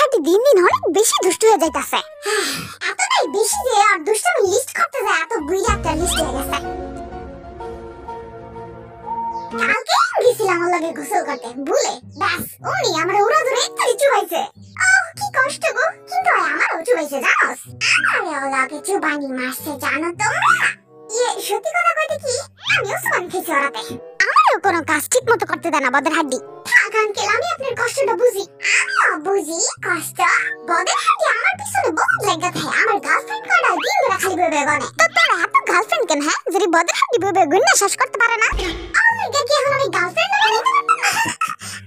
হাঁটি দিন দিন অনেক বেশি দুষ্ট হয়ে যাইতাছে। এতটাই বেশি যে আর দুষ্টামি লিস্ট করতে যায় এত বুইড়া একটা লিস্ট হয়ে গেছে। কালকে গেছিলাম ওর লগে গোসল করতে ভুলে, ব্যাস ওনি আমার উড়া ধরে একটু চুবাইছে। কি কষ্ট গো, কিন্তু আমারও চুবাইছে জানোস। আমারে ওর লগে চুবানি মারছে জানো তোমরা। সত্যি কথা কইতে কি আমিও সুমান খেয়েছি ওরাতে। আমারও কোনো কাজ ঠিক মতো করতে দেয় না বদের হাড্ডি। থাক আঙ্কেল, আমি আপনার কষ্টটা বুঝি, আমিও বুঝি কষ্ট। বদের হাড্ডি আমার পিছনে বহুত লাগা থাকে। আমার গার্লফ্রেন্ড কয়টা দিন ধরে খালি বেবে গনে। তো তোর এত গার্লফ্রেন্ড কেন হ্যাঁ, যদি বদের হাড্ডি বেবে গুন্না শ্বাস করতে পারে না? অলরেডি কি এখন আমি গার্লফ্রেন্ড বানাইতে পারবো না?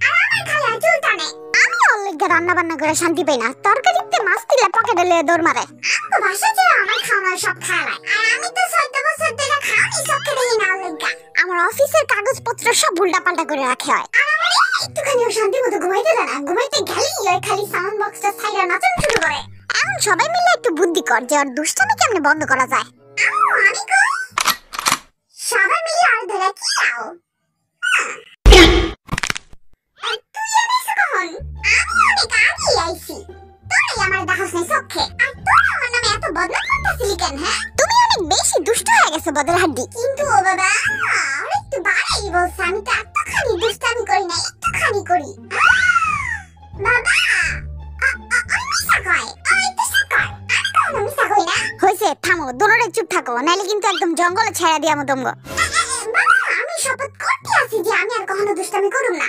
আর আমার খালি চুল টানে। আমি অলরেডি রান্না বান্না করে শান্তি পাই না। তরকারিতে মাছ দিলে পকেটে লয়ে দৌড় মারে। আমার বাসা যে আমার খাওয়া সব খায়। আর আমি তো 14 বছর ধরে খাওয়াই সব খেয়ে না অলরেডি। আমার অফিসের কাগজপত্র সব উল্টা পাল্টা করে রাখে হয়। আর আমার একটুখানিও শান্তি মতো ঘুমাইতে দেয় না। ঘুমাইতে গেলেই ওই খালি সাউন্ড বক্সটা ছাইড়া নাচন শুরু করে। এখন সবাই মিলে একটু বুদ্ধি কর যে ওর দুষ্টামি কেমনে বন্ধ করা যায়। আমি কই সবাই মিলে আর ধরে কি আও। তুই এনেছো কখন? আমি অনেক আগেই আইছি। তুই আমার দেখাস নাই চোখে। আর তুই আমার নামে এত বদনাম করতেছিলি কেন হ্যাঁ? তুমি অনেক বেশি দুষ্ট হয়ে গেছো বদর হাড্ডি। কিন্তু ও বাবা আর একটু বাড়াই বলছ। আমি তো এতখানি দুষ্টামি করি না, একটুখানি করি। বাবা মিশা কয় একটু সাকর। আমি মিশা কই না। হইছে থামো, দোনোরে চুপ থাকো, নাইলে কিন্তু একদম জঙ্গলে ছেড়ে দিয়াম তোমগো। বাবা আমি শপথ করতে আছি যে আমি আর কখনো দুষ্টামি করব না।